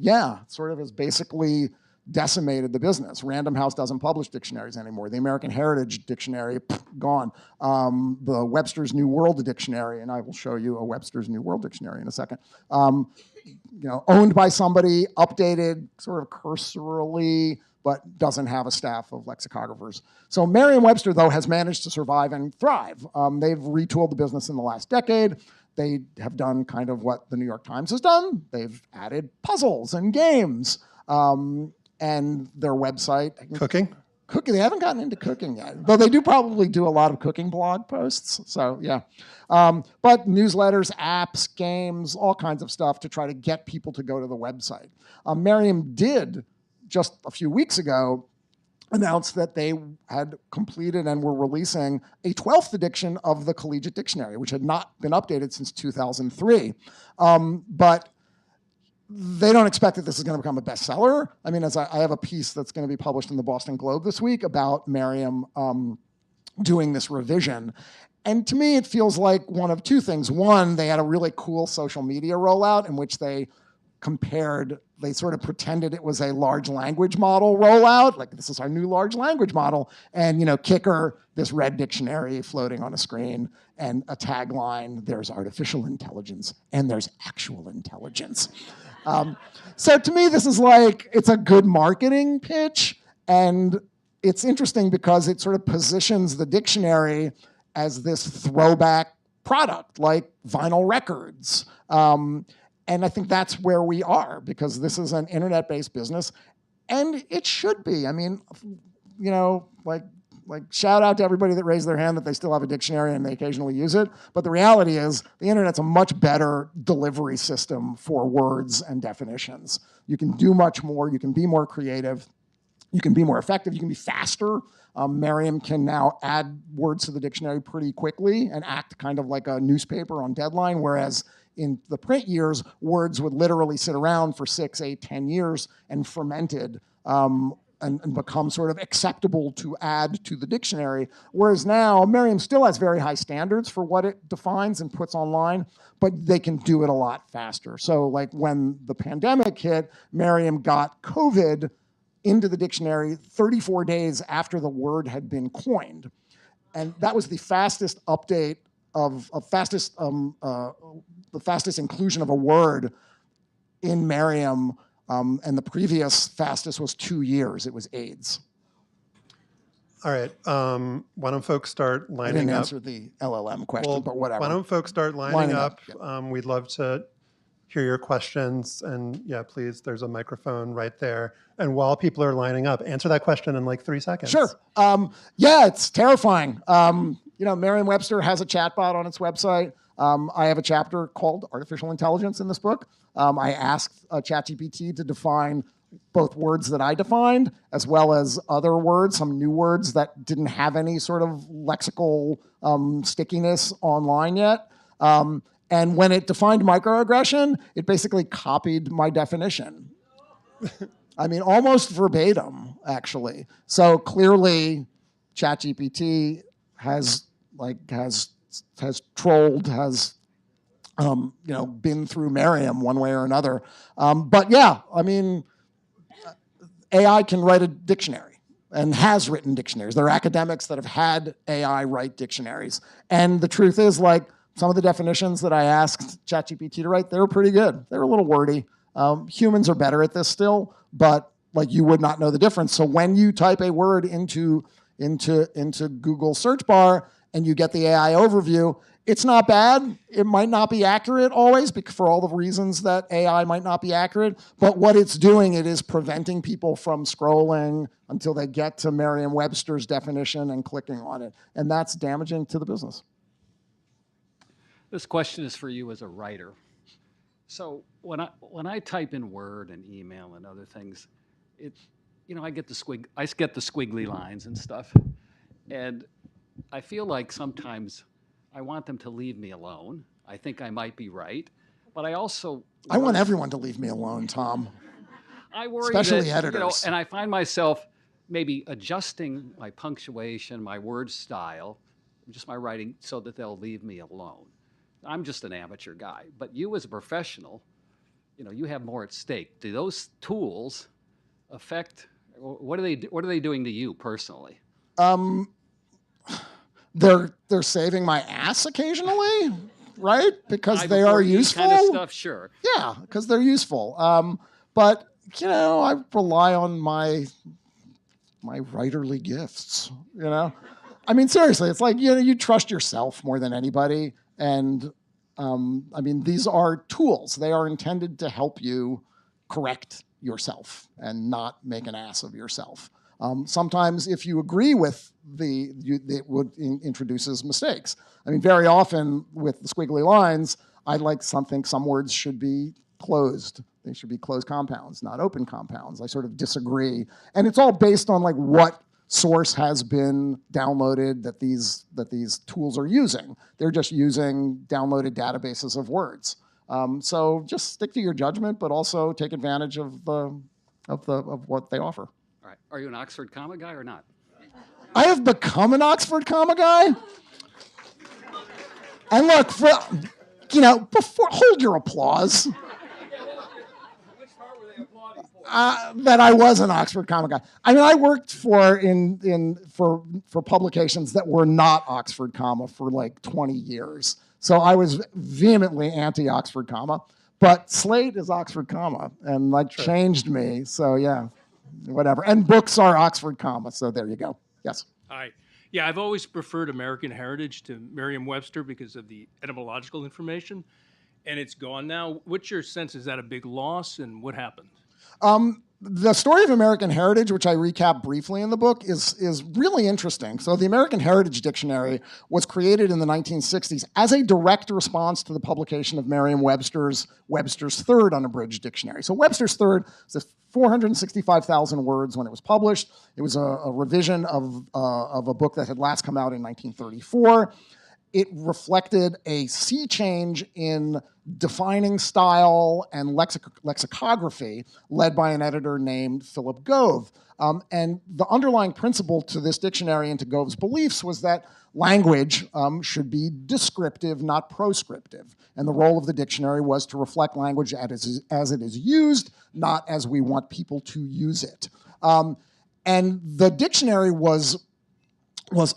sort of has basically decimated the business. Random House doesn't publish dictionaries anymore. The American Heritage Dictionary, gone. The Webster's New World Dictionary, and I will show you a Webster's New World Dictionary in a second, owned by somebody, updated sort of cursorily, but doesn't have a staff of lexicographers. So Merriam-Webster, though, has managed to survive and thrive. They've retooled the business in the last decade. They have done kind of what the New York Times has done. They've added puzzles and games. And their website. Cooking? They haven't gotten into cooking yet, though they do probably do a lot of cooking blog posts. So, yeah. But newsletters, apps, games, all kinds of stuff to try to get people to go to the website. Merriam did, just a few weeks ago, announce that they had completed and were releasing a 12th edition of the Collegiate Dictionary, which had not been updated since 2003. But they don't expect that this is going to become a bestseller. I mean, I have a piece that's going to be published in the Boston Globe this week about Merriam doing this revision. And to me, it feels like one of two things. One, they had a really cool social media rollout in which they sort of pretended it was a large language model rollout, like this is our new large language model, and kicker, this red dictionary floating on a screen, and a tagline, there's artificial intelligence, and there's actual intelligence. So to me, this is like, it's a good marketing pitch, and it's interesting because it sort of positions the dictionary as this throwback product, like vinyl records. And I think that's where we are, because this is an internet-based business, and it should be. I mean, like shout out to everybody that raised their hand that they still have a dictionary and they occasionally use it. But the reality is the internet's a much better delivery system for words and definitions. You can do much more. You can be more creative. You can be more effective. You can be faster. Merriam can now add words to the dictionary pretty quickly and act kind of like a newspaper on deadline, whereas in the print years, words would literally sit around for 6, 8, 10 years and fermented and become sort of acceptable to add to the dictionary. Whereas now, Merriam still has very high standards for what it defines and puts online, but they can do it a lot faster. So like when the pandemic hit, Merriam got COVID into the dictionary 34 days after the word had been coined. And that was the fastest update the fastest inclusion of a word in Merriam, and the previous fastest was 2 years. It was AIDS. All right. Why don't folks start lining up? I didn't answer the LLM question, but whatever. Why don't folks start lining up? Yeah. We'd love to hear your questions. And yeah, please, there's a microphone right there. And while people are lining up, answer that question in like 3 seconds. Sure. Yeah, it's terrifying. Merriam-Webster has a chatbot on its website. I have a chapter called Artificial Intelligence in this book. I asked ChatGPT to define both words that I defined, as well as other words, some new words that didn't have any sort of lexical stickiness online yet. And when it defined microaggression, it basically copied my definition. I mean, almost verbatim, actually. So clearly, ChatGPT has trolled, been through Merriam one way or another. But yeah, I mean, AI can write a dictionary and has written dictionaries. There are academics that have had AI write dictionaries. And the truth is, like, some of the definitions that I asked ChatGPT to write, they were pretty good. They were a little wordy. Humans are better at this still, but like you would not know the difference. So when you type a word into Google search bar and you get the AI overview, it's not bad. It might not be accurate always for all the reasons that AI might not be accurate, but what it's doing, it is preventing people from scrolling until they get to Merriam-Webster's definition and clicking on it. And that's damaging to the business. This question is for you as a writer. So when I type in Word and email and other things, I get the squiggly lines and stuff, and I feel like sometimes I want them to leave me alone. I think I might be right, but I want everyone to leave me alone, Tom. I worry especially editors. And I find myself maybe adjusting my punctuation, my word style, just my writing, so that they'll leave me alone. I'm just an amateur guy, but you as a professional, you have more at stake. Do those tools affect? What are they doing to you personally? They're saving my ass occasionally, right? Because they are useful. Kind of stuff, sure. Yeah, because they're useful. But I rely on my writerly gifts. I mean, seriously, it's like you trust yourself more than anybody. And these are tools. They are intended to help you correct yourself and not make an ass of yourself. Sometimes if you agree with it introduces mistakes. I mean, very often with the squiggly lines, some words should be closed. They should be closed compounds, not open compounds. I sort of disagree. And it's all based on like what source has been downloaded that these tools are using. They're just using downloaded databases of words. So just stick to your judgment, but also take advantage of what they offer. All right. Are you an Oxford comma guy or not? I have become an Oxford comma guy. And look, hold your applause. That I was an Oxford comic guy. I mean, I worked for publications that were not Oxford comma for like 20 years. So I was vehemently anti-Oxford comma. But Slate is Oxford comma, and that changed me. So yeah, whatever. And books are Oxford comma. So there you go. Yes. Hi. Yeah, I've always preferred American Heritage to Merriam-Webster because of the etymological information, and it's gone now. What's your sense? Is that a big loss, and what happened? The story of American Heritage, which I recap briefly in the book, is really interesting. So the American Heritage Dictionary was created in the 1960s as a direct response to the publication of Merriam-Webster's third unabridged dictionary. So Webster's third was 465,000 words when it was published. It was a revision of a book that had last come out in 1934. It reflected a sea change in defining style and lexicography led by an editor named Philip Gove. And the underlying principle to this dictionary and to Gove's beliefs was that language should be descriptive, not proscriptive. And the role of the dictionary was to reflect language as it is used, not as we want people to use it. And the dictionary was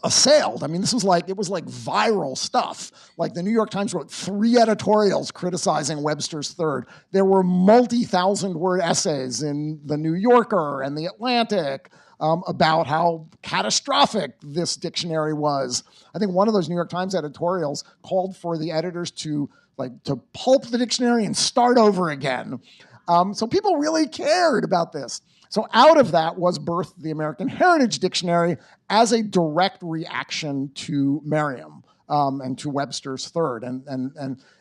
assailed. I mean, it was like viral stuff. Like the New York Times wrote 3 editorials criticizing Webster's third. There were multi-thousand-word essays in the New Yorker and the Atlantic about how catastrophic this dictionary was. I think one of those New York Times editorials called for the editors to pulp the dictionary and start over again. So people really cared about this. So out of that was birthed the American Heritage Dictionary as a direct reaction to Merriam and to Webster's third. And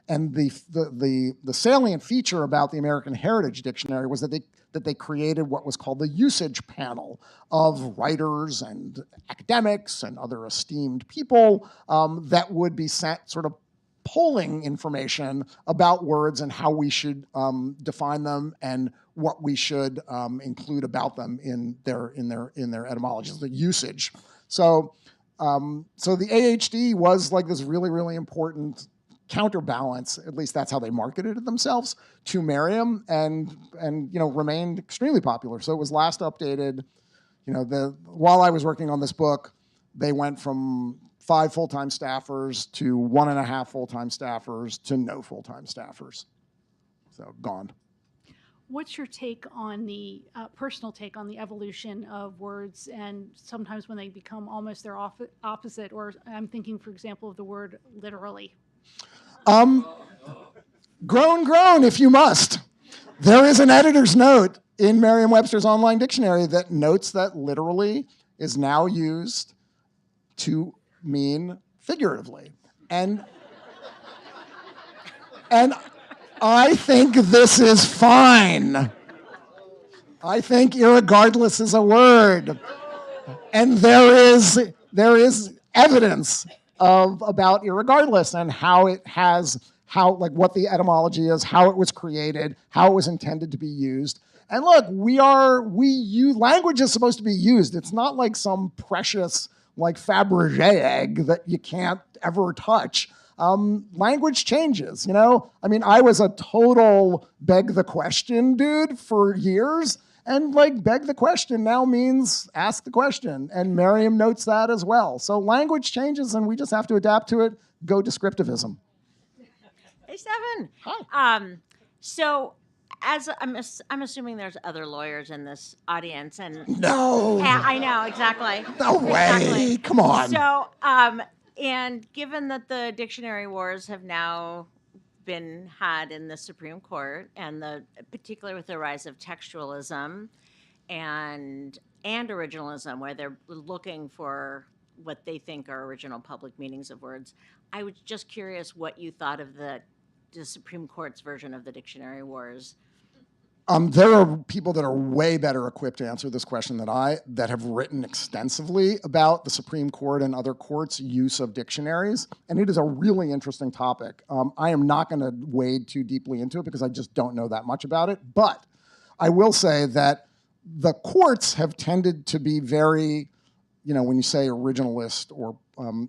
the salient feature about the American Heritage Dictionary was that they created what was called the usage panel of writers and academics and other esteemed people that would be sent sort of polling information about words and how we should define them and what we should include about them in their etymologies, the usage. So the AHD was like this really, really important counterbalance. At least that's how they marketed it themselves to Merriam, and remained extremely popular. So it was last updated. While I was working on this book, they went from 5 full-time staffers to 1.5 full-time staffers to no full-time staffers. So gone. What's your take on the personal take on the evolution of words, and sometimes when they become almost their opposite? Or I'm thinking, for example, of the word literally. Groan, if you must. There is an editor's note in Merriam-Webster's online dictionary that notes that literally is now used to mean figuratively. And I think this is fine. I think irregardless is a word. And there is evidence about irregardless and what the etymology is, how it was created, how it was intended to be used. And look, language is supposed to be used. It's not like some precious Fabergé egg that you can't ever touch. Language changes, I mean, I was a total beg the question dude for years, and beg the question now means ask the question, and Merriam notes that as well. So language changes, and we just have to adapt to it. Go descriptivism. Hey, Stefan. Hi. So, as I'm assuming there's other lawyers in this audience, and no, I know exactly. No way. Exactly. Come on. So, and given that the dictionary wars have now been had in the Supreme Court, and particularly with the rise of textualism and originalism, where they're looking for what they think are original public meanings of words, I was just curious what you thought of the Supreme Court's version of the dictionary wars. There are people that are way better equipped to answer this question than I, that have written extensively about the Supreme Court and other courts' use of dictionaries, and it is a really interesting topic. I am not going to wade too deeply into it because I just don't know that much about it, but I will say that the courts have tended to be very, when you say originalist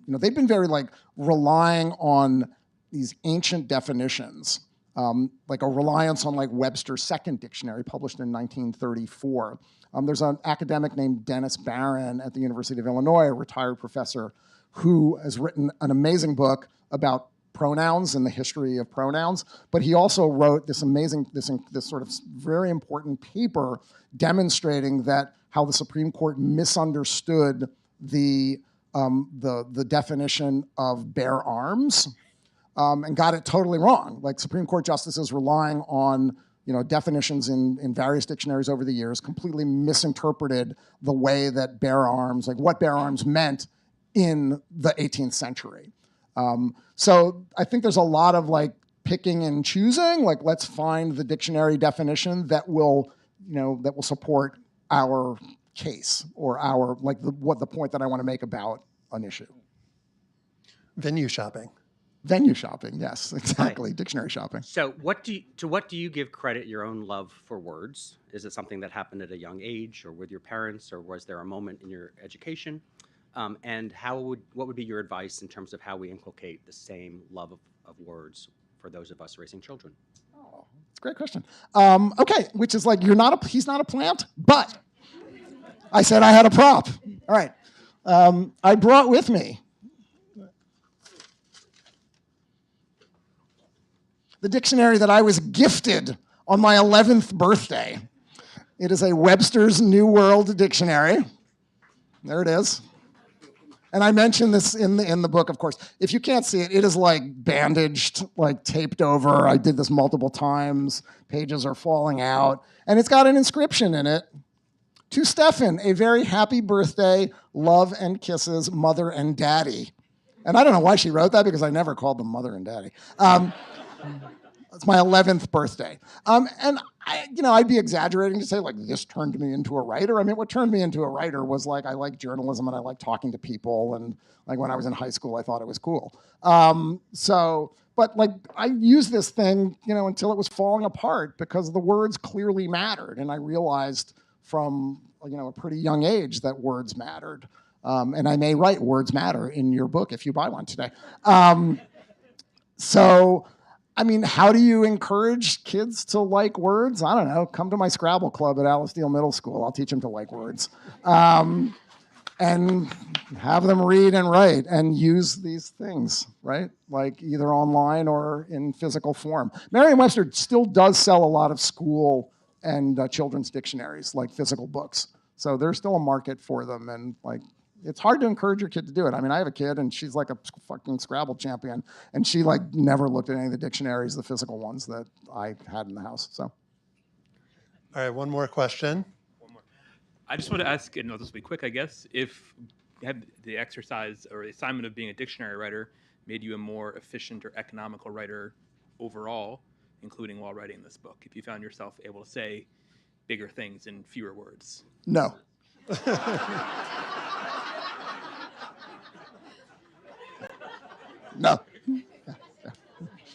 they've been very like relying on these ancient definitions, like a reliance on like Webster's second dictionary published in 1934. There's an academic named Dennis Barron at the University of Illinois, a retired professor, who has written an amazing book about pronouns and the history of pronouns, but he also wrote this sort of very important paper demonstrating that how the Supreme Court misunderstood the definition of bare arms and got it totally wrong. Like Supreme Court justices relying on definitions in various dictionaries over the years completely misinterpreted the way that bare arms, like what bare arms meant in the 18th century. So I think there's a lot of like picking and choosing, like let's find the dictionary definition that will support our case or our, like the point that I want to make about an issue. Venue shopping. Venue shopping, yes, exactly. Right. Dictionary shopping. So what do you give credit your own love for words? Is it something that happened at a young age or with your parents, or was there a moment in your education? And what would be your advice in terms of how we inculcate the same love of words for those of us raising children? Oh, that's a great question. Okay, which is like, he's not a plant, but I said I had a prop. All right. I brought with me the dictionary that I was gifted on my 11th birthday. It is a Webster's New World Dictionary. There it is. And I mentioned this in the book, of course. If you can't see it, it is like bandaged, like taped over. I did this multiple times. Pages are falling out. And it's got an inscription in it. To Stefan, a very happy birthday, love and kisses, mother and daddy. And I don't know why she wrote that, because I never called them mother and daddy. It's my 11th birthday. And I'd be exaggerating to say like this turned me into a writer. I mean, what turned me into a writer was like I like journalism and I like talking to people, and like when I was in high school, I thought it was cool. But like I used this thing, until it was falling apart because the words clearly mattered, and I realized from a pretty young age that words mattered. And I may write "Words Matter" in your book if you buy one today. I mean, how do you encourage kids to like words? I don't know. Come to my Scrabble club at Allesdale Middle School. I'll teach them to like words. And have them read and write and use these things, right? Like either online or in physical form. Merriam-Webster still does sell a lot of school and children's dictionaries, like physical books. So there's still a market for them, and like it's hard to encourage your kid to do it. I mean, I have a kid, and she's like a fucking Scrabble champion, and she like never looked at any of the dictionaries, the physical ones that I had in the house. So, All right, one more question. I just want to ask, and this will be quick, I guess, if had the exercise or the assignment of being a dictionary writer made you a more efficient or economical writer overall, including while writing this book, if you found yourself able to say bigger things in fewer words. no. No.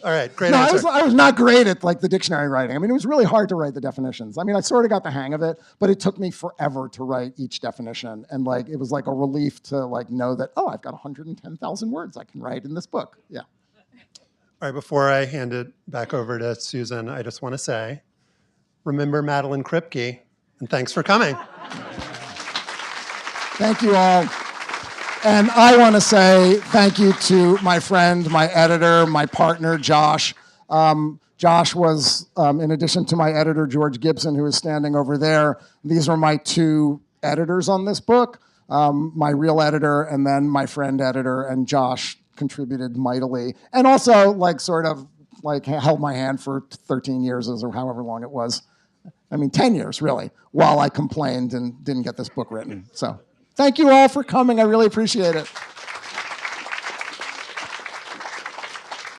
All right, great No, answer. I was not great at like the dictionary writing. I mean, it was really hard to write the definitions. I mean, I sort of got the hang of it, but it took me forever to write each definition. And like, it was like a relief to like know that, oh, I've got 110,000 words I can write in this book. Yeah. All right, before I hand it back over to Susan, I just want to say, remember Meline Kripke, and thanks for coming. Thank you all. And I want to say thank you to my friend, my editor, my partner, Josh. Josh was, in addition to my editor, George Gibson, who is standing over there, these are my two editors on this book, my real editor and then my friend editor, and Josh contributed mightily. And also, like, sort of, like, held my hand for 13 years or however long it was. I mean, 10 years, really, while I complained and didn't get this book written. So thank you all for coming. I really appreciate it.